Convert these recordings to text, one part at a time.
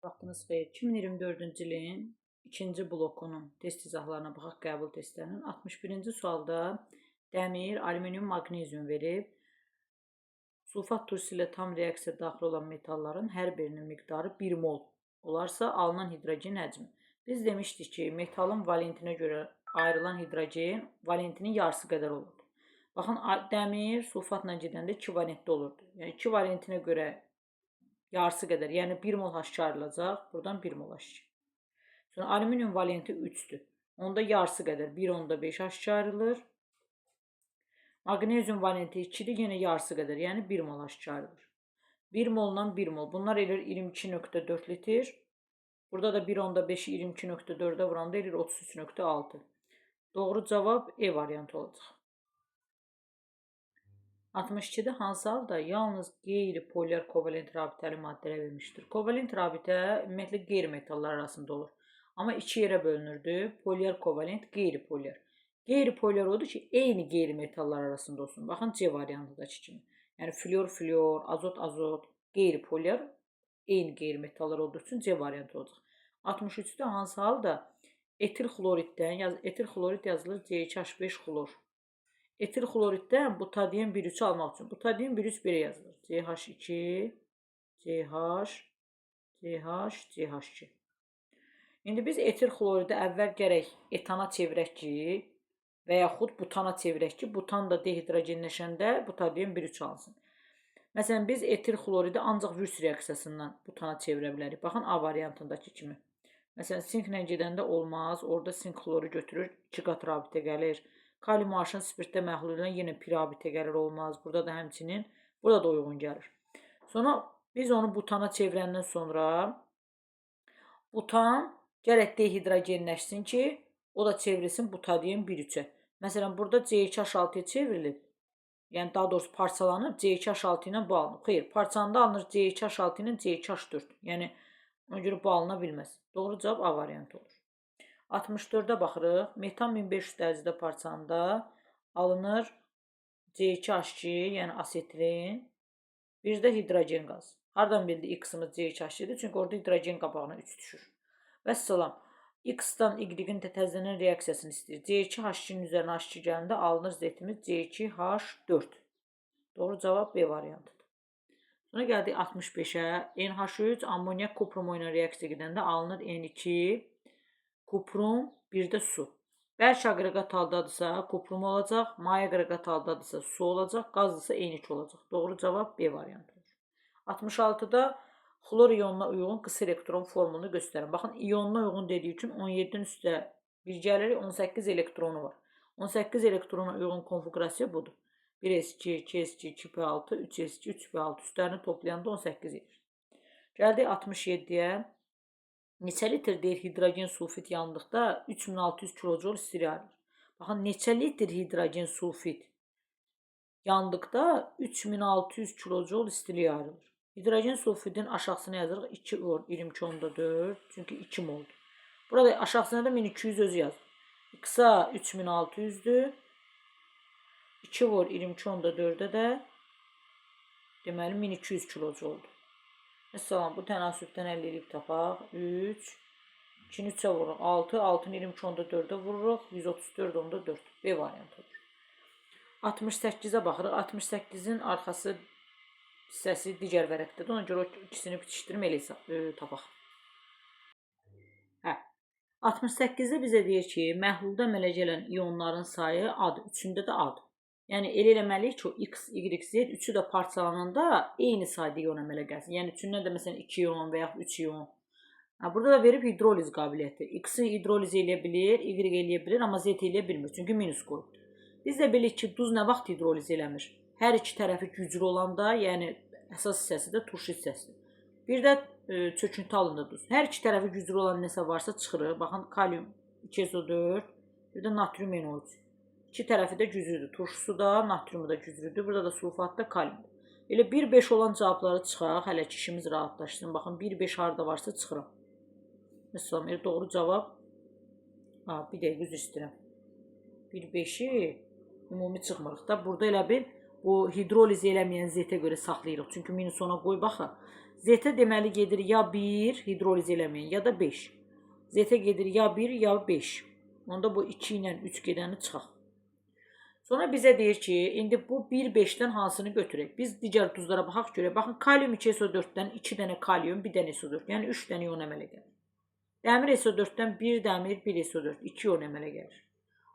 Vaxtınız xeyir. 2024-cü ilin ikinci blokunun test izahlarına baxaq, qəbul testlərinin. 61-ci sualda dəmir, alüminium, maqnezium verib. Sulfat turşusu ilə tam reaksiya daxil olan metalların hər birinin miqdarı 1 mol olarsa alınan hidrogen həcmi. Biz demişdik ki, metalın valentinə görə ayrılan hidrogen valentinin yarısı qədər olurdu. Baxın, dəmir sulfatla gedəndə 2 valentdə olurdu. Yəni 2 valentinə görə yarısı qədər, yəni 1 mol H2 ayrılacaq. Buradan 1 mol H2. Sonra alüminium valenti 3-dür. Onda yarısı qədər 1/5 H2 ayrılır. Maqnezium valenti 2-dir, yenə yarısı qədər, yəni 1 mol H2 ayrılır. 1 molla 1 mol. Bunlar elir 22,4 litr. Burada da 1/5-i 22,4-ə vuranda elir 33,6. Doğru cavab E variantı olacaq. 62-də hansı halda yalnız qeyri-polyar kovalent rabitəli maddələr vermişdir? Kovalent rabitə ümumiyyətlə qeyri-metallar arasında olur. Amma iki yerə bölünürdü. Polyar kovalent, qeyri-polyar. Qeyri-polyar odur ki, eyni qeyri-metallar arasında olsun. Baxın, C variantındakı kimi. Yəni, flyor, azot, qeyri-polyar, eyni qeyri-metallar olduğu üçün C variantı olacaq. 63-də hansı halda etil xlorid yazılır C2H5 xlor. Etil xloriddən butadiyen 1,3 almaq üçün. Butadiyen 1,3 belə yazılır. CH2, CH2. İndi biz etil xloridi əvvəl gərək etana çevirək ki, və yaxud butana çevirək ki, butan da dehidrogenləşəndə butadiyen 1,3 alsın. Məsələn, biz etil xloridi ancaq Würz reaksiyasından butana çevirə bilərik. Baxın, A variantındakı kimi. Məsələn, sinklə gedəndə olmaz. Orada sink xloru götürür, 2 qat rabitə gəlir. Kalium arşın spirtdə məhlul edən yenə pirabitə gəlir, olmaz. Burada da həmçinin, burada da uyğun gəlir. Sonra biz onu butana çevirəndən sonra butan gərək dehidrogenləşsin ki, o da çevrilsin butadiyen 1,3-ə. Məsələn, burada C2H6-ya çevrilib. Yəni, daha doğrusu parçalanıb C2H6 ilə bu alınıb. Xeyr, parçalanda alınır C2H6 ilə C2H4. Yəni, ona görə bu alına bilməz. Doğru cavab A variantı olur. 64-də baxırıq. Metan 1500 dərəcədə parçalanda alınır C2H2, yəni asetilin, bir də hidrogen qazı. Hardan bildi X-imiz C2H2-dir? Çünki orada hidrogen qabağına 3 düşür. Vəssalam. X-dan Y-in təzələnən reaksiyasını istəyir. C2H2-nin üzərinə H2 gələndə alınır Z-imiz C2H4. Doğru cavab B variantıdır. Sonra gəldik 65-ə. NH3 ammoniak kuprum ilə reaksiya gedəndə alınır N2, kuprum, bir də su. Bərk aqreqat haldadırsa kuprum olacaq, may aqreqat haldadırsa su olacaq, qazdırsa N2 olacaq. Doğru cavab B variantı olur. 66-da xlor iyonuna uyğun qısa elektron formunu göstərin. Baxın, iyonuna uyğun dediyi üçün 17-nin üstə bir gəlirik, 18 elektronu var. 18 elektrona uyğun konfigurasiya budur. 1s2, 2s2, 2p6, 3s2, 3p6 üstlərini toplayanda 18 edir. Gəldik 67-yə. Neçə litr deyir hidrogen sulfit yandıqda 3600 kilojol istilik ayrılır. Baxın, neçə litr hidrogen sulfit yandıqda 3600 kilojol istilik ayrılır. Hidrogen sulfitin aşağısına yazırıq 2 vur 22,4, çünki 2 moldur. Burada aşağısına da 1200 özü yazır. Qısa 3600'dür. 2 vur 22,4'də də deməli 1200 kilojoldur. Məsələn, bu tənasübdən əldə edib tapaq. 3, 2-ni 3-ə vururuq. 6, 6-nı 22,4-ə vururuq. 134,4. B variantı olur. 68-ə baxırıq. 68-in arxası hissəsi digər vərəqdədir. Ona görə o ikisini bitişdirib elə tapaq. 68-də bizə deyir ki, məhlulda əmələ gələn iyonların sayı A-dır. Üçündə də A-dır. Yəni, elə eləməliyik ki, o X, Y, Z üçü də parçalananda eyni sayda iyon əmələ gəlsin. Yəni, üçündən də məsələn 2 iyon və yaxud 3 iyon. Burada da verib hidroliz qabiliyyəti. X-i hidroliz eləyə bilir, Y eləyə bilir, amma Z eləyə bilmir. Çünki minus qoyubdur. Biz də bilik ki, duz nə vaxt hidroliz eləmir? Hər iki tərəfi güclü olanda, yəni əsas hissəsi də turşu hissəsidir. Bir də çöküntü halında duz. Hər iki tərəfi güclü olan nəsə varsa çıxırıq. Baxın, kalium 2SO4, bir də natrium NO3. İki tərəfi də güclüdür. Turşusu da, natriumu da güclüdür. Burada da sulfat da kaliumdur. Elə 1-5 olan cavabları çıxaq. Hələ ki, işimiz rahatlaşsın. Baxın, 1-5 harada varsa çıxıram. Məsələn, doğru cavab. Bir dəqiqə üzr istəyirəm. 1-5-i ümumi çıxmırıq da. Burada elə bir bu hidroliz eləməyən Z-ə görə saxlayırıq. Çünki minus ona qoy baxın. Z deməli gedir ya 1 hidroliz eləməyin ya da 5. Z gedir ya 1 ya 5. Onda bu 2 ilə 3 gedəni çıxaq. Sonra bizə deyir ki, indi bu 1-5-dən hansını götürək? Biz digər duzlara baxaq görək. Baxın, kalium 2SO4-dən 2 dənə kalium, 1 dənə SO4. Yəni 3 dənə ion əmələ gəlir. Dəmir SO4-dən 1 dəmir, 1 SO4, 2 ion əmələ gəlir.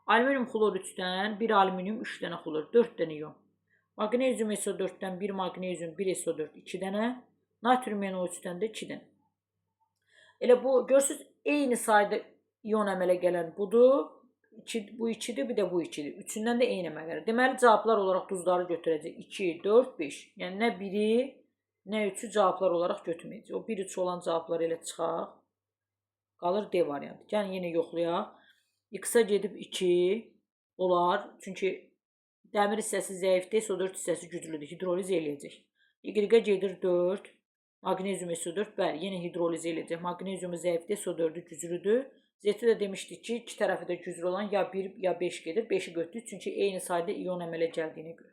Alüminium xlor 3-dən 1 alüminium, 3 dənə xlor, 4 dənə ion. Magnezium SO4-dən 1 magnezium, 1 SO4, 2 dənə. Natrium NO3-dən də 2 dənə. Elə bu, görürsünüz, eyni sayda ion əmələ gələn budur. Bu 2-dir, bir də bu 2-dir. Üçündən də eyni əmələ gəlir. Deməli, cavablar olaraq duzları götürəcək. 2, 4, 5. Yəni, nə 1-i, nə 3-ü cavablar olaraq götürməyəcək. O 1-3 olan cavablar elə çıxaq. Qalır D variantı. Yəni, yenə yoxlayaq. X-a gedib 2 olar. Çünki dəmir hissəsi zəifdir, SO4 hissəsi güclüdür. Hidroliz eləyəcək. Y-a gedir 4. Magnezium SO4, bəli, yenə hidroliz eləyəcək. Magneziumu zəifdir, SO4-ü güclüdür. Z-i də demişdik ki, iki tərəfi də güclü olan ya 1 ya 5 gedir. 5-i götürdük, çünki eyni sayda ion əmələ gəldiyinə görə.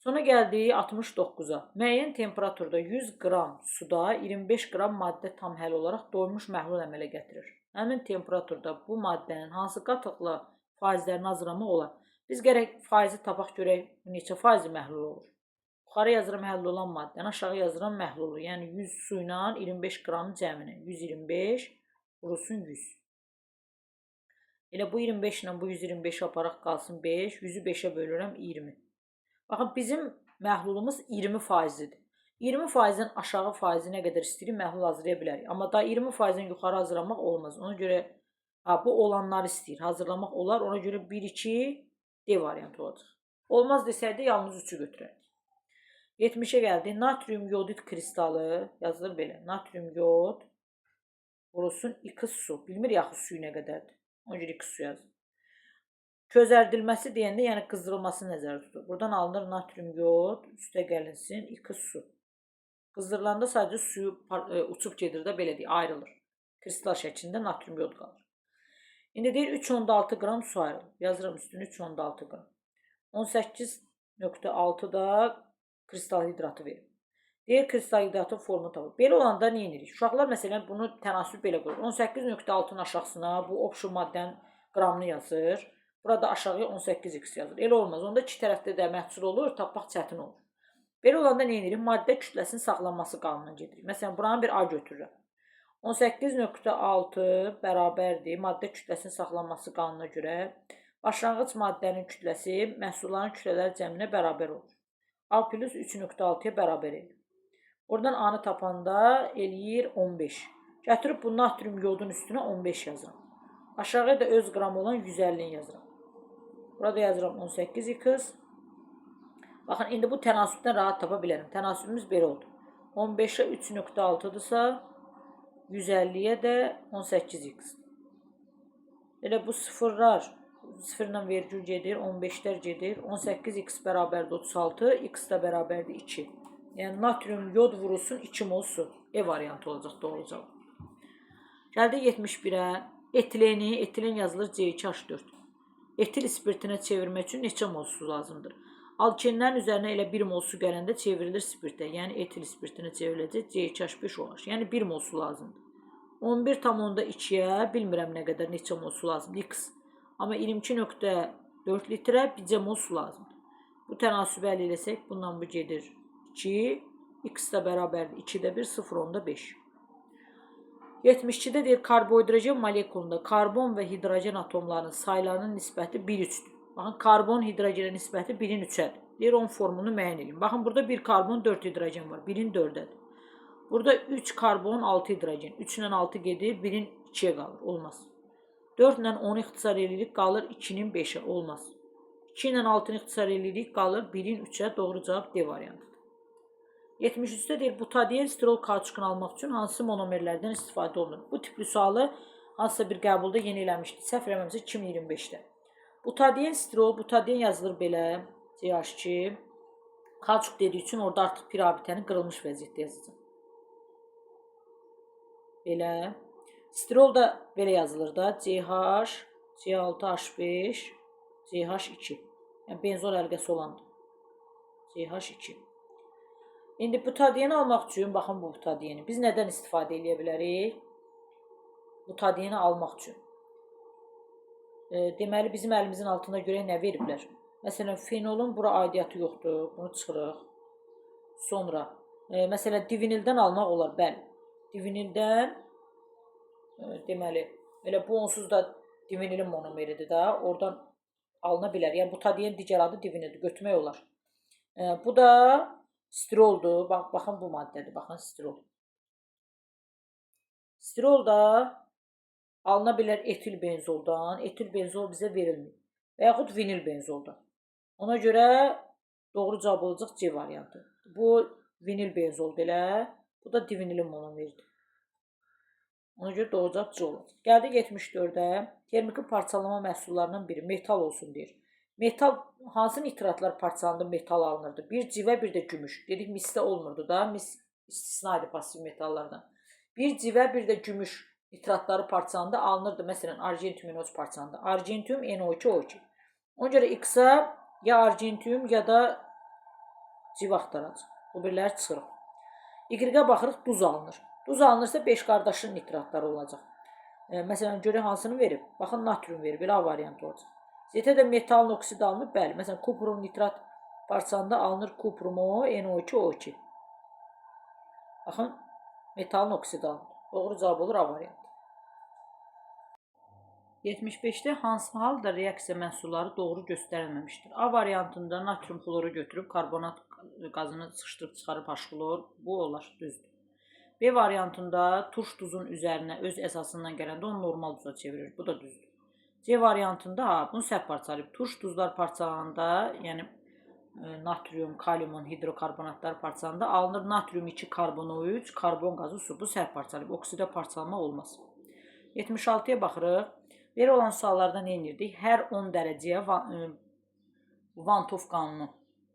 Sonra gəldik 69-a. Müəyyən temperaturda 100 qram suda 25 qram maddə tam həll olaraq doymuş məhlul əmələ gətirir. Həmin temperaturda bu maddənin hansı qatıqla faizlərini hazırlamaq olar? Biz gərək faizi tapaq görək neçə faizi məhlul olur. Yuxarı yazıram həll olan maddəni, aşağı yazıram məhlulu. Yəni 100 su ilə 25 qram cəmini. 125 vurulsun 100. Elə bu 25 ilə bu 125 aparaq qalsın 5. 100-ü 5-ə bölürəm 20. Baxın, bizim məhlulumuz 20%-dir. 20%-dən aşağı faizi nə qədər istəyirik, məhlul hazırlaya bilərik. Amma da 20%-dən yuxarı hazırlamaq olmaz. Ona görə bu olanları istəyir. Hazırlamaq olar. Ona görə 1-2 D variantı olacaq. Olmaz desəydə yalnız 3-ü götürək. 70-ə gəldi. Natrium yodid kristalı yazılır belə. Natrium yod vurulsun 2 su. Bilmir yaxı suyu nə qədərdir. Ona görə 2 su yazılır. Közərdilməsi deyəndə, yəni qızdırılması nəzərdə tutulur. Buradan alınır natrium yod, üstə gəlinsin 2 su. Qızdırılanda sadəcə suyu uçub gedir də, belə deyək, ayrılır. Kristal şəklində natrium yod qalır. İndi deyir 3,6 qram su ayrılır. Yazıram üstünü 3,6 qram. 18,6 da kristal hidratı verir. Deyir kristal hidratın formunu tapır. Belə olanda nə edirik? Uşaqlar məsələn bunu tənasüb belə qoyur. 18,6-nın aşağısına bu option maddənin qramını yazır. Burada aşağıya 18x yazır. Elə olmaz. Onda iki tərəfdə də məhsul olur, tapmaq çətin olur. Belə olanda nə edirik? Maddə kütləsinin saxlanması qanununa gedirik. Məsələn, buranı bir A götürürəm. 18,6 bərabərdir maddə kütləsinin saxlanması qanununa görə. Başlanğıc maddənin kütləsi məhsulların kütlələri cəminə bərabər olur. A plus 3,6-ya bərabər edir. Oradan A-nı tapanda eləyir 15. Gətirib bu natrium yodun üstünə 15 yazıram. Aşağıya da öz qram olan 150-ni yazıram. Burada yazıram 18x. Baxın, indi bu tənasübdən rahat tapa bilərəm. Tənasübümüz belə oldu. 15-ə 3,6-dırsa 150-yə də 18x. Elə bu sıfırlar 0 ilə vergül gedir, 15-lər gedir. 18x bərabərdir 36, x də bərabərdir 2. Yəni natrium yod vurulsun 2 mol su. E variantı olacaq, doğru cavab. Gəldik 71-ə. Etileni, etilen yazılır C2H4. Etil spirtinə çevirmək üçün neçə mol su lazımdır? Alkenlərin üzərinə elə 1 mol su gələndə çevrilir spirtə. Yəni etil spirtinə çevriləcək C2H5 olar. Yəni 1 mol su lazımdır. 11,2-yə bilmirəm nə qədər neçə mol su lazımdır. X. Amma 22,4 litrə bircə mol su lazımdır. Bu tənasübü əldə eləsək, bundan bu gedir 2. X də bərabərdir 2-də 1, 0,5. 72-də deyir, karbohidrogen molekulunda karbon və hidrogen atomlarının saylarının nisbəti 1-3-dür. Baxın, karbon hidrogenə nisbəti 1-in 3-ədir. Deyir, onun formunu müəyyən edin. Baxın, burada 1 karbon, 4 hidrogen var. 1-in 4-ədir. Burada 3 karbon, 6 hidrogen. 3 ilə 6 gedir, 1-in 2-yə qalır. Olmaz. 4 ilə 10 ixtisar edirik, qalır 2-nin 5-ə. Olmaz. 2 ilə 6-nı ixtisar edirik, qalır 1-in 3-ə. Doğru cavab D variantıdır. 73-də deyir, butadiyen stirol kauçukunu almaq üçün hansı monomerlərdən istifadə olunur? Bu tipli sualı hansısa bir qəbulda yeni eləmişdi. Səhv eləməmsə 2025-də. Butadiyen stirol, butadiyen yazılır belə, CH2. Kauçuk dediyi üçün orada artıq pirabitəni qırılmış vəziyyətdə yazacağım. Belə. Stirol da belə yazılır da, CH, C6H5, CH2. Yəni benzol əlqəsi olandır. CH2. İndi butadiyeni almaq üçün, baxın bu butadiyeni. Biz nədən istifadə edə bilərik? Butadiyeni almaq üçün. Deməli, bizim əlimizin altında görək nə veriblər. Məsələn, fenolun bura aidiyyatı yoxdur. Bunu çıxırıq. Sonra, məsələn, divinildən almaq olar. Bəli, divinildən, deməli, elə bu onsuz da divinilin monomeridir də. Oradan alına bilər. Yəni, butadiyen digər adı divinildir. Götürmək olar. Bu da stiroldur. Baxın bu maddədir. Baxın stirol. Stirol da alına bilər etil benzoldan. Etil benzol bizə verilmir. Və yaxud vinil benzoldan. Ona görə doğru cavab olacaq C variantı. Bu vinil benzoldur elə. Bu da divinilin monomeridir. Ona görə doğru cavab C olacaq. Gəldik 74-ə. Termiki parçalama məhsullarından biri metal olsun deyir. Metal, hansı nitratlar parçalandı metal alınırdı? Bir civə, bir də gümüş. Dedik misdə olmurdu da. Mis istisnaydı pasiv metallardan. Bir civə, bir də gümüş nitratları parçalandı alınırdı. Məsələn, argentium NO3 parçalandı. Argentium NO2 O2. Ona görə X-a ya argentium ya da civ axtaracaq. Bu birləri çıxırıq. Y-ə baxırıq, duz alınır. Duz alınırsa 5 qardaşın nitratları olacaq. Məsələn, görək hansını verib? Baxın, natrium verib. Belə A variantı olacaq. Z-ə də metalın oksidi alınır. Bəli, məsələn, kuprum nitrat parçalanında alınır kuprumu NO2 O2. Baxın, metalın oksidi alınır. Doğru cavab olur A variantı. 75-də hansı halda reaksiya məhsulları doğru göstərilməmişdir? A variantında natrium xloru götürüb karbonat qazını sıxışdırıb çıxarıb H-xlor. Bu olar, düzdür. B variantında turş duzun üzərinə öz əsasından gələndə onu normal duza çevirir. Bu da düzdür. C variantında bunu səhv parçalayıb. Turş duzlar parçalananda, yəni natrium, kaliumun hidrokarbonatları parçalananda alınır natrium 2 karbon 3, karbon qazı su. Bu səhv parçalayıb. Oksidə parçalama olmaz. 76-ya baxırıq. Belə olan suallarda nə edirdik? Hər 10 dərəcəyə Van Toff qanunu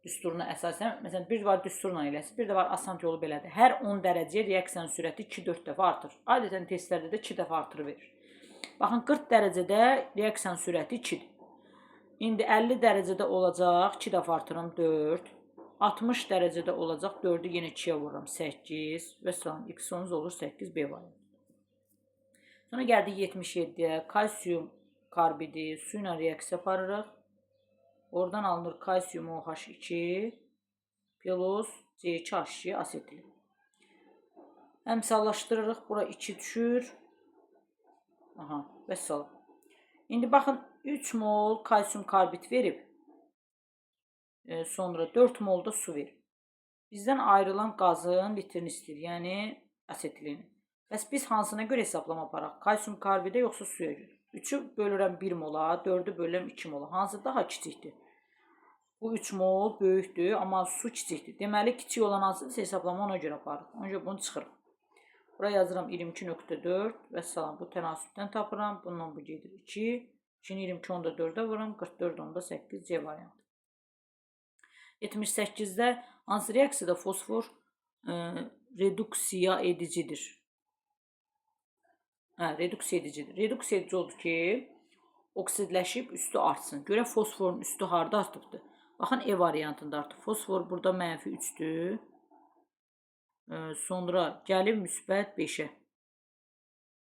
düsturuna əsasən, məsələn, bir var düsturla eləsin, bir də var asant yolu belədir. Hər 10 dərəcəyə reaksiyanın sürəti 2-4 dəfə artır. Adətən testlərdə də 2 dəfə artır verir. Baxın, 40 dərəcədə reaksiyanın sürəti 2-dir. İndi 50 dərəcədə olacaq, 2 dəfə artırım 4. 60 dərəcədə olacaq, 4-ü yenə 2-yə vururam 8 və sonra x-onuz olur 8, B variantı. Sonra gəldik 77-yə. Kalsium karbidi su ilə reaksiya aparırıq. Oradan alınır kalsium OH2 plus C2H2 asetil. Əmsallaşdırırıq. Bura 2 düşür. Aha, vəssalam. İndi baxın 3 mol kalsium karbid verib. Sonra 4 mol da su verib. Bizdən ayrılan qazın litrini istəyir. Yəni asetilini. Bəs biz hansına görə hesablama aparaq? Kalsium karbidə yoxsa suya görə? 3-ü bölürəm 1 mola, 4-ü bölürəm 2 mola. Hansı daha kiçikdir? Bu 3 mol böyükdür, amma su kiçikdir. Deməli, kiçik olan hansıdırsa hesablama ona görə aparıq. Ona görə bunu çıxırıq. Buraya yazıram 22.4 və salam. Bu tənasübdən tapıram. Bundan bu gedir 2. 2-ni 22 onda 4-ə vururam. 44 onda 8 C variantı. 78-də hansı reaksiyada fosfor reduksiya edicidir? Reduksiya edicidir. Reduksiya edici oldu ki, oksidləşib üstü artsın. Görə fosforun üstü harda artıbdır? Baxın, E variantında artıb. Fosfor burada mənfi 3-dür. Sonra gəlib müsbət 5-ə.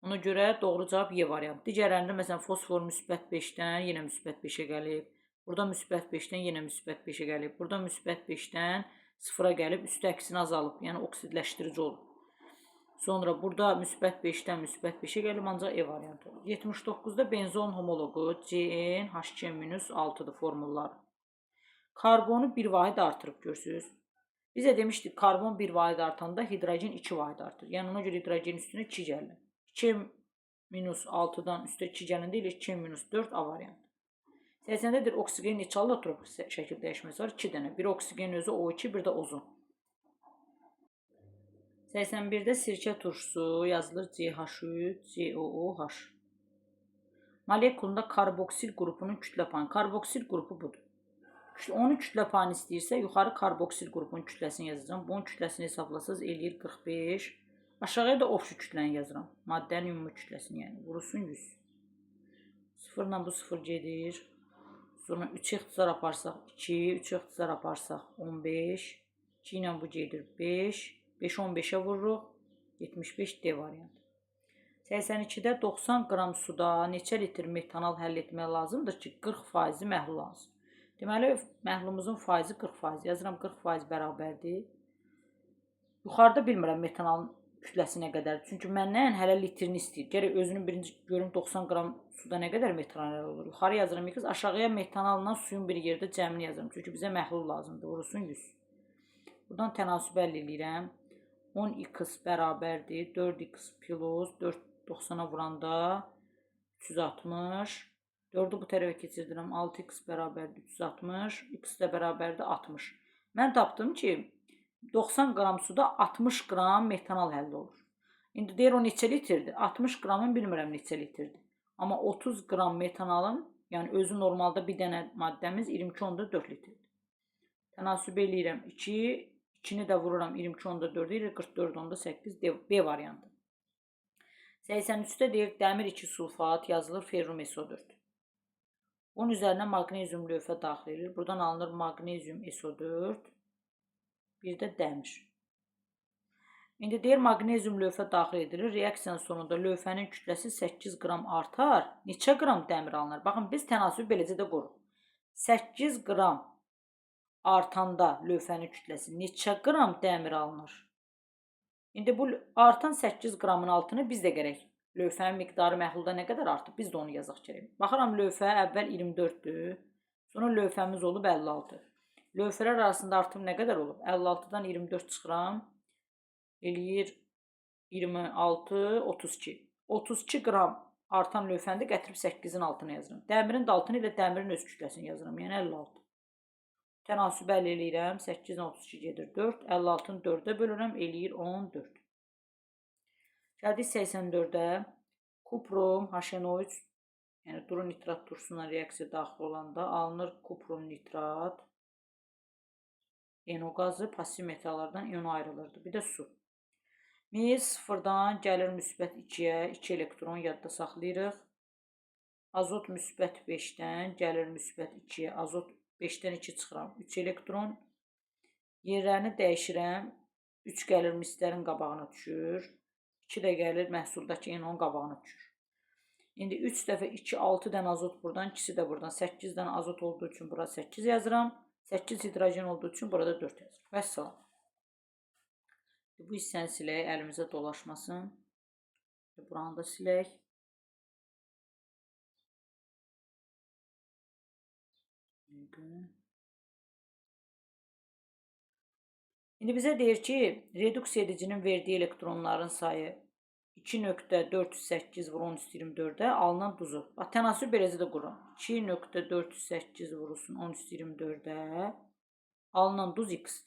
Ona görə doğru cavab Y variantı. Digərlərində məsələn fosfor müsbət 5-dən yenə müsbət 5-ə gəlib. Burada müsbət 5-dən yenə müsbət 5-ə gəlib. Burada müsbət 5-dən 0-a gəlib, üstü əksinə azalıb. Yəni oksidləşdirici olur. Sonra burada müsbət 5-dən müsbət 5-ə gəlib, ancaq E variantı olur. 79-da benzon homologu CnHCl-6-dır formulları. Karbonu 1 vahid artırıb görsünüz. Bizə demişdik, karbon 1 vahid artanda hidrogen 2 vahid artır. Yəni ona görə hidrogenin üstünə 2 gəlir. 2-6-dan üstə 2 gələndə ilə 2-4 A variantı. 80-dədir oksigenin neçə tropik şəkil dəyişməsi var? 2 dənə. Bir oksigenin özü O2, bir də ozon. 81-də sirkə turşusu yazılır CH3, COOH. Molekulunda karboksil qrupunun kütlə payı. Karboksil qrupu budur. Onun kütlə payını istəyirsə, yuxarı karboksil qrupunun kütləsini yazacağım. Bunun kütləsini hesablasaz eləyir 45. Aşağıya da ofşu kütləni yazıram. Maddənin ümumi kütləsini, yəni vurulsun 100. 0 ilə bu 0 gedir. Sonra 3 ixtisar aparsaq 2, 3 ixtisar aparsaq 15. 2 ilə bu gedir 5. 5 15-ə vururuq. 75 D variantı. 82-də 90 qram suda neçə litr metanol həll etmək lazımdır ki, 40% məhlul alsın. Deməli, məhlumuzun faizi 40%. Yazıram 40% bərabərdir. Yuxarıda bilmirəm metanolun kütləsi nə qədərdir. Çünki məndən hələ litrini istəyir. Gərək özünün birinci görüm 90 qram suda nə qədər metanol olur. Yuxarı yazıram 2, aşağıya metanolla suyun bir yerdə cəmini yazıram. Çünki bizə məhlul lazımdır. Vurulsun 100. Buradan tənasüb əldə edirəm. 10x bərabərdir. 4x plus 4 90-a vuranda 360. 4-ü bu tərəfə keçirdirəm. 6x bərabərdir 360. X də bərabərdir 60. Mən tapdım ki, 90 qram suda 60 qram metanol həll olur. İndi deyir o neçə litrdir? 60 qramın bilmirəm neçə litrdir. Amma 30 qram metanolun, yəni özü normalda bir dənə maddəmiz 22.4 litrdir. Tənasüb eləyirəm 2. 2-ni də vururam 22.4 44.8 B variantı. 83-də deyir dəmir 2 sulfat yazılır ferrum SO4. Bunun üzərinə maqnezium lövhə daxil edilir. Buradan alınır maqnezium SO4. Bir də dəmir. İndi deyir maqnezium lövhə daxil edilir. Reaksiyanın sonunda lövhənin kütləsi 8 qram artar. Neçə qram dəmir alınır? Baxın biz tənasübü beləcə də quruq. 8 qram artanda lövhənin kütləsi neçə qram dəmir alınır? İndi bu artan 8 qramın altını biz də gərək. Lövhənin miqdarı məhlulda nə qədər artıb? Biz də onu yazaq gərək. Baxıram lövhə əvvəl 24-dür. Sonra lövhəmiz olub 56. Lövhələr arasında artım nə qədər olub? 56-dan 24 çıxıram. Eləyir 26, 32. 32 qram artan lövhəndə gətirib 8-in altına yazıram. Dəmirin də altını ilə dəmirin öz kütləsini yazıram. Yəni 56. Tənasüb əldə eləyirəm. 8-dən 32 gedir 4. 56-nı 4-ə bölürəm. Eləyir 14. Gəldik 84-də. Kuprum HNO3, yəni duru nitrat tursuna reaksiya daxil olanda alınır kuprum nitrat. NO qazı pasiv metallardan NO ayrılırdı. Bir də su. Biz sıfırdan gəlir müsbət 2-yə 2 elektron yadda saxlayırıq. Azot müsbət 5-dən gəlir müsbət 2-yə. Azot 5-dən 2 çıxıram. 3 elektron. Yerlərini dəyişirəm. 3 gəlir mislərin qabağına düşür. 2 də gəlir məhsuldakı NO-nun qabağına düşür. İndi 3 dəfə 2, 6 dənə azot buradan, 2-si də buradan. 8 dənə azot olduğu üçün bura 8 yazıram. 8 hidrogen olduğu üçün burada 4 yazıram. Vəssalam. Bu hissəni silək, əlimizə dolaşmasın. Buranı da silək. İndi bizə deyir ki, reduksiya edicinin verdiyi elektronların sayı 2.408 vur 10^24-ə alınan duzu. Bax, tənasüb beləcə də qururam. 2.408 vurulsun 10^24-ə alınan duz x.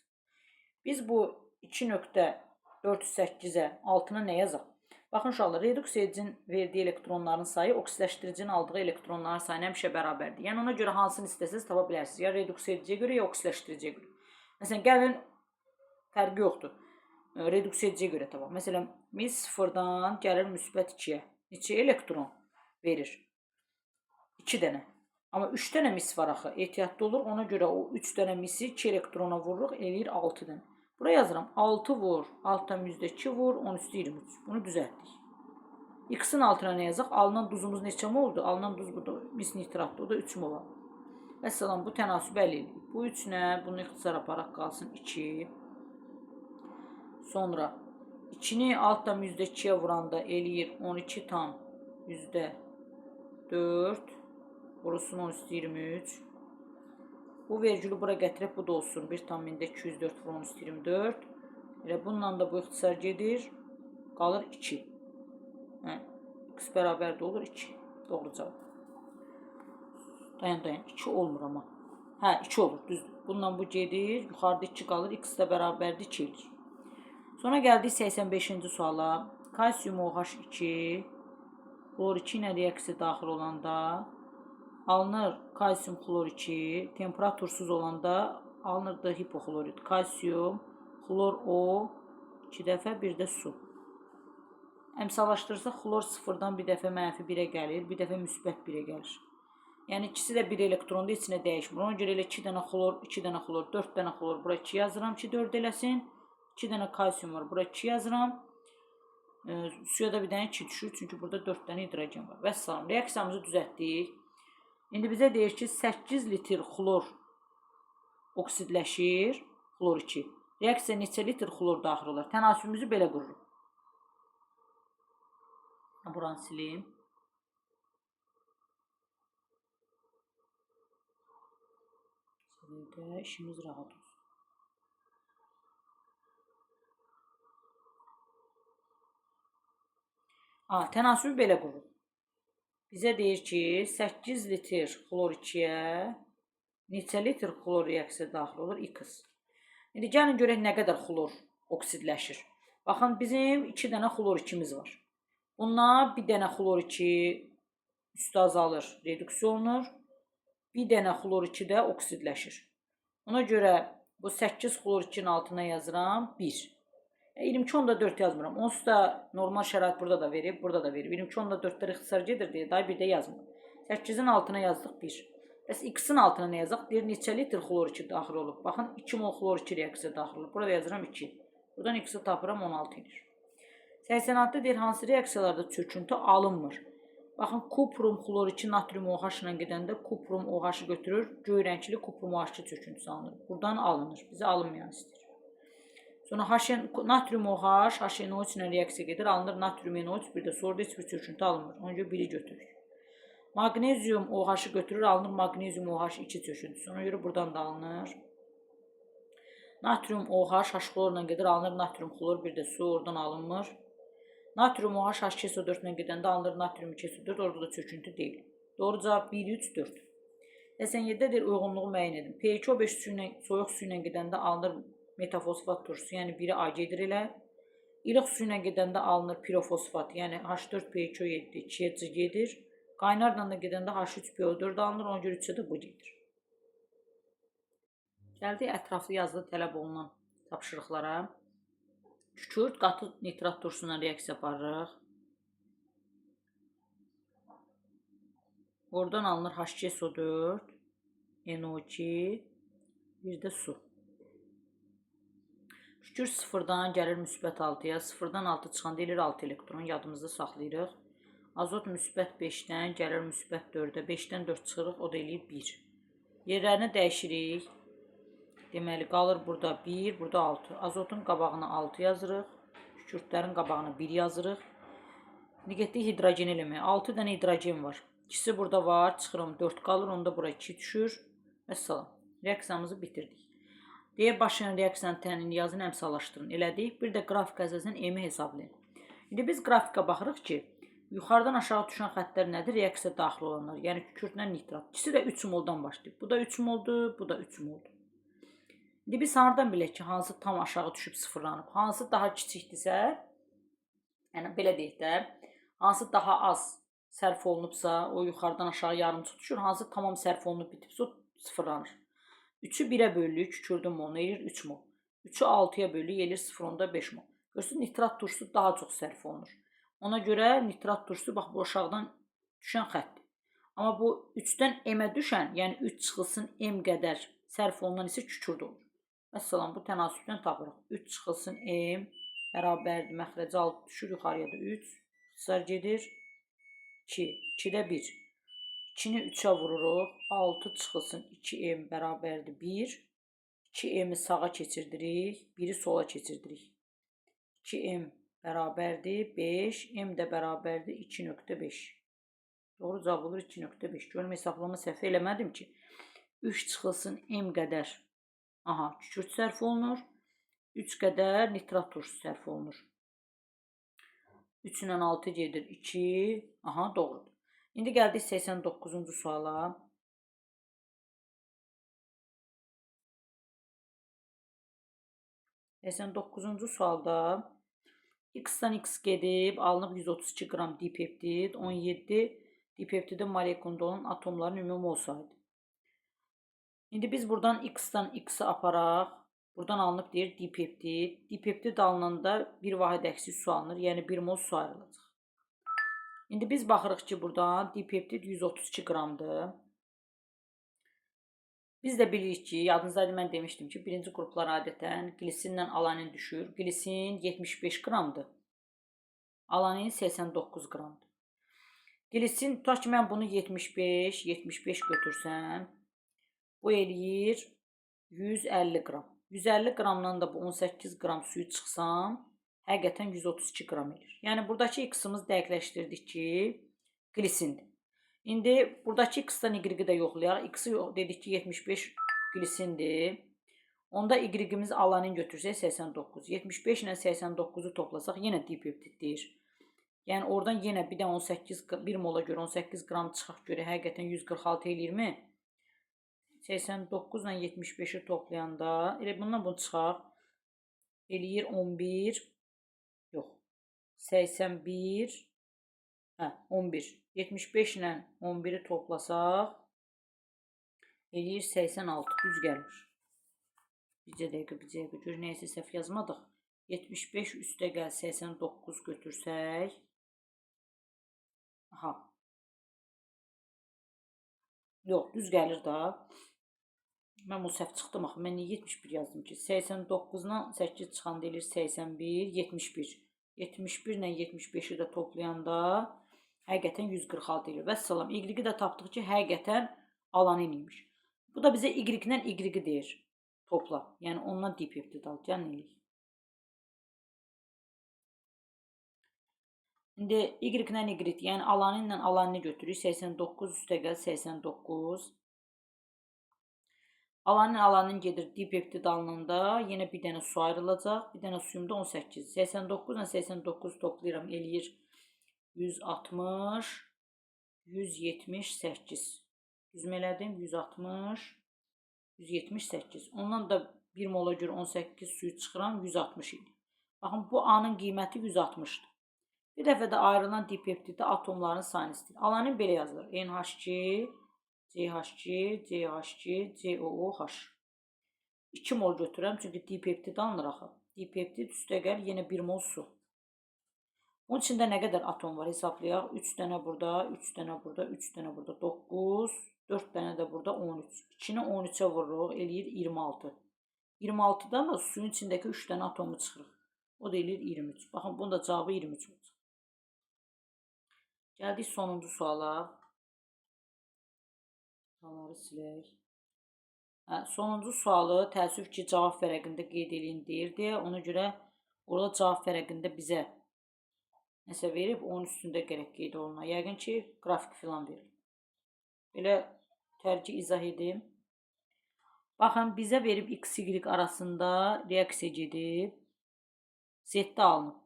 Biz bu 2.408-ə altına nə yazaq? Baxın uşaqlar, reduksiya edicinin verdiyi elektronların sayı oksidaşdırıcının aldığı elektronların sayına həmişə bərabərdir. Yəni ona görə hansını istəsəz tapa bilərsiniz. Ya reduksiya ediciyə görə, ya oksidaşdırıcıya görə. Məsələn, gəlin fərqi yoxdur. Reduksiya ediciyə görə tapaq. Məsələn, biz sıfırdan gəlir müsbət 2-yə. Neçə elektron verir? 2 dənə. Amma 3 dənə mis var axı. Ehtiyatlı olur. Ona görə o 3 dənə misi 2 elektrona vururuq. Eləyir 6 dənə. Buraya yazıram. 6 vur. Altdan %2 vur. 10^23. Bunu düzəltdik. X-in altına nə yazaq? Alınan duzumuz neçə moldur? Alınan duz bu da mis nitratdır. O da 3 mol. Məsələn, bu tənasüb əldə edilir. Bu 3 nə? Bunu ixtisar aparaq qalsın 2. Sonra 2-ni altdan %2-yə vuranda eləyir 12 tam %4. Vurulsun 10^23. Bu vergülü bura gətirib bu da olsun. 1 tam 1204 vur 10^24. Elə bununla da bu ixtisar gedir. Qalır 2. X bərabər də olur 2. Doğru cavab. Dayan. 2 olmur amma. 2 olur, düzdür. Bununla bu gedir. Yuxarıda 2 qalır. X də bərabərdir 2 eləyir. Sonra gəldik 85-ci suala. Kalsium OH2 klor 2 ilə reaksiya daxil olanda alınır kalsium klor 2, temperatursuz olanda alınırdı hipoklorid. Kalsium, klor O 2 dəfə, bir də su. Əmsallaşdırırsaq, xlor 0-dan bir dəfə mənfi 1-ə gəlir, bir dəfə müsbət 1-ə gəlir. Yəni ikisi də bir elektronda içinə dəyişmir. Ona görə elə 2 dənə xlor, 2 dənə xlor, 4 dənə xlor bura 2 yazıram ki, 4 eləsin. 2 dənə kalsium var, bura 2 yazıram. Suya da bir dənə 2 düşür, çünki burada 4 dənə hidrogen var. Vəssalam, reaksiyamızı düzəltdik. İndi bizə deyir ki, 8 litr xlor oksidləşir, xlor 2. Reaksiya neçə litr xlor daxil olar? Tənasübümüzü belə qururuq. Buranı sileyim. Sileydə işimiz rahat olsun. Tənasübü belə qururuq. Bizə deyir ki, 8 litr xlor 2-yə neçə litr xlor reaksiya daxil olur? X. İndi gəlin görək nə qədər xlor oksidləşir. Baxın, bizim 2 dənə xlor 2-miz var. Bundan bir dənə xlor 2 üstü azalır, reduksiya olunur. Bir dənə xlor 2 də oksidləşir. Ona görə bu 8 xlor 2-nin altına yazıram 1. 22.4 yazmıram. Onsuz da normal şərait burada da verib, burada da verib. 22.4-lər ixtisar gedir deyə daha bir də yazmıram. 8-in altına yazdıq 1. Bəs X-in altına nə yazaq? Deyir, neçə litr xlor 2 daxil olub? Baxın, 2 mol xlor 2 reaksiya daxil olub. Burada yazıram 2. Buradan X-i tapıram 16 edir. 86-da deyir, hansı reaksiyalarda çöküntü alınmır? Baxın, kuprum xlor 2 natrium OH ilə gedəndə kuprum OH-ı götürür. Göy rəngli kuprum OH çöküntüsü alınır. Buradan alınır. Bizə alınmayan istəyir. Sonra natrium OH, HNO3 ilə reaksiya gedir. Alınır natrium NO3, bir də sonra heç bir çöküntü alınmır. Ona görə biri götürür. Magnezium OH-ı götürür, alınır magnezium OH 2 çöküntüsü. Ona görə buradan da alınır. Natrium OH H-xlor ilə gedir, alınır natrium xlor, bir də su oradan alınmır. Natrium OH H2SO4 ilə gedəndə alınır natrium 2SO4, orada da çöküntü deyil. Doğru cavab 1, 3, 4. 87-dir, uyğunluğu müəyyən edin. pH-O5 soyuq su ilə gedəndə alınır metafosfat turşusu, yəni biri A gedir elə. İlıq su ilə gedəndə alınır pirofosfat, yəni H4PHO7 2-yə C gedir. Qaynarla da gedəndə H3PO4 alınır, ona görə 3-ə də bu gedir. Gəldik ətraflı yazılı tələb olunan tapşırıqlara. Kükürt qatı nitrat turşusuna reaksiya aparırıq. Oradan alınır H2SO4, NO2, bir də su. Kükürt sıfırdan gəlir müsbət 6-ya, sıfırdan 6 çıxanda eləyir 6 elektron, yadımızda saxlayırıq. Azot müsbət 5-dən gəlir müsbət 4-ə, 5-dən 4 çıxırıq, o da eləyir 1. Yerlərini dəyişirik. Deməli, qalır burada 1, burada 6. Azotun qabağına 6 yazırıq. Kükürtlərin qabağına 1 yazırıq. İndi getdik hidrogen eləməyə. 6 dənə hidrogen var. İkisi burada var, çıxıram 4 qalır, onda bura 2 düşür. Vəssalam. Reaksiyamızı bitirdik. Deyə başlayan reaksiyanın tənini yazın, əmsallaşdırın. Elədik. Bir də qrafik əsasən M-i hesablayın. İndi biz qrafikə baxırıq ki, yuxarıdan aşağı düşən xəttlər nədir? Reaksiya daxil olanlar. Yəni kükürtlə nitrat. İkisi də 3 moldan başlayıb. Bu da 3 moldur, bu da 3 moldur. İndi biz hardan bilək ki, hansı tam aşağı düşüb sıfırlanıb? Hansı daha kiçikdirsə, yəni belə deyək də, hansı daha az sərf olunubsa, o yuxarıdan aşağı yarımçıq düşür. Hansı tamam sərf olunub bitibsə, o sıfırlanır. 3-ü 1-ə bölürük, kükürdün molunu eləyir 3 mol. 3-ü 6-ya bölürük, eləyir 0.5 mol. Görürsünüz, nitrat turşusu daha çox sərf olunur. Ona görə nitrat turşusu, bax, bu aşağıdan düşən xəttdir. Amma bu 3-dən M-ə düşən, yəni 3 çıxılsın M qədər sərf olunan isə kükürd olur. Məsələn, bu tənasübdən tapırıq. 3 çıxılsın M bərabərdir. Məxrəci 6 düşür, yuxarıya da 3. İxtisar gedir. 2. 2-də 1. 2-ni 3-ə vururuq. 6 çıxılsın 2M bərabərdir 1. 2M'i sağa keçirdirik. 1-i sola keçirdirik. 2M bərabərdir 5. M də bərabərdir 2.5. Doğru cavab olur 2.5. Görüm, hesablama səhv eləmədim ki. 3 çıxılsın M qədər. Aha, kükürt sərf olunur. 3 qədər nitrat turşusu sərf olunur. 3 ilə 6 gedir 2. Aha, doğrudur. İndi gəldik 89-cu suala. Məsələn, 9-cu sualda X-dan X gedib, alınıb 132 qram dipeptid, 17 dipeptidin molekulunda olan atomların ümumi mol sayıdır. İndi biz buradan X-dan X-i aparaq. Buradan alınıb deyir dipeptid. Dipeptid alınanda bir vahid əksi su alınır, yəni 1 mol su ayrılacaq. İndi biz baxırıq ki, buradan dipeptid 132 qramdır. Biz də bilirik ki, yadınızdadır, mən demişdim ki, birinci qruplar adətən glisinlə alanin düşür. Glisin 75 qramdır. Alanin 89 qramdır. Glisin, tutaq ki, mən bunu 75 götürsəm, bu eləyir 150 qram. 150 qramdan da bu 18 qram suyu çıxsam, həqiqətən 132 qram edir. Yəni, buradakı x-ımız dəqiqləşdirdik ki, glisindir. İndi buradakı x-dan y-i də yoxlayaq. X-i dedik ki, 75 glisindir. Onda y-imiz alanin götürsək 89. 75 ilə 89-u toplasaq yenə dipeptiddir. Yəni oradan yenə bir də 18, 1 mola görə 18 qram çıxaq görə həqiqətən 146 eləyirmi? 89 ilə 75-i toplayanda, elə bundan bunu çıxaq, eləyir 11, yox, 81, 11. 75 ilə 11-i toplasaq, eləyir 86, düz gəlir. Bir dəqiqə, gör neysə səhv yazmadıq. 75 üstə gəl 89 götürsək, aha, yox, düz gəlir da. Mən bu səhv çıxdım axı, mən niyə 71 yazdım ki? 89-dan 8 çıxanda eləyir 81, 71. 71 ilə 75-i də toplayanda həqiqətən 146 eləyir. Vəssalam, y-i də tapdıq ki, həqiqətən alanin imiş. Bu da bizə y-dən y-i deyir. Topla. Yəni ondan dipeptid al. Gəlin eləyik. İndi y-dən y, yəni alaninlə alanini götürürük. 89 üstə gəl 89. Alanin gedir dipeptid alınanda yenə bir dənə su ayrılacaq. Bir dənə suyumda 18. 89 ilə 89 toplayıram, eləyir 160, 178. Düzmə elədim, 160, 178. Ondan da 1 mola görə 18 suyu çıxıram, 160 idi. Baxın, bu A-nın qiyməti 160-dır. Bir dəfə də ayrılan dipeptiddə atomların sayını istəyir. Alanin belə yazılır. NH2, CH2, CH2, COOH. 2 mol götürürəm, çünki dipeptid alınır axı. Dipeptid üstə gəl, yenə 1 mol su. Bunun içində nə qədər atom var hesablayaq. 3 dənə burada, 3 dənə burada, 3 dənə burada, 9, 4 dənə də burada 13. 2-ni 13-ə vururuq, eləyir 26. 26-dan da suyun içindəki 3 dənə atomu çıxırıq. O da eləyir 23. Baxın, bunun da cavabı 23 olacaq. Gəldik sonuncu suala. Sualları silək. Sonuncu sualı təəssüf ki, cavab vərəqində qeyd edin deyirdi. Ona görə orada cavab vərəqində bizə nəsə verib, onun üstündə gərək qeyd oluna. Yəqin ki, qrafik filan verir. Belə tərcih izah edim. Baxın, bizə verib x, y arasında reaksiya gedib. Z-də alınıb.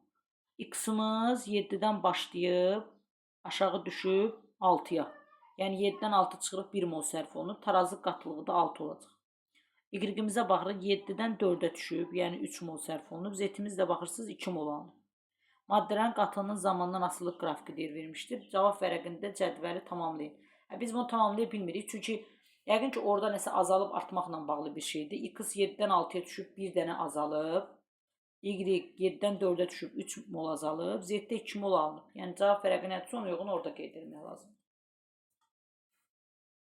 X-ımız 7-dən başlayıb, aşağı düşüb 6-ya. Yəni 7-dən 6 çıxırıq 1 mol sərf olunub. Tarazı qatılığı da 6 olacaq. Y-imizə baxırıq 7-dən 4-ə düşüb, yəni 3 mol sərf olunub. Z-imiz də baxırsınız 2 mol alınıb. Maddələrin qatılının zamandan asılılıq qrafiki deyir vermişdir. Cavab vərəqində cədvəli tamamlayın. Biz bunu tamamlaya bilmirik. Çünki yəqin ki, orada nəsə azalıb artmaqla bağlı bir şeydir. X 7-dən 6-ya düşüb 1 dənə azalıb. Y 7-dən 4-ə düşüb 3 mol azalıb. Z-də 2 mol alınıb. Yəni cavab vərəqinə son uyğun orada qeyd etmək lazımdır.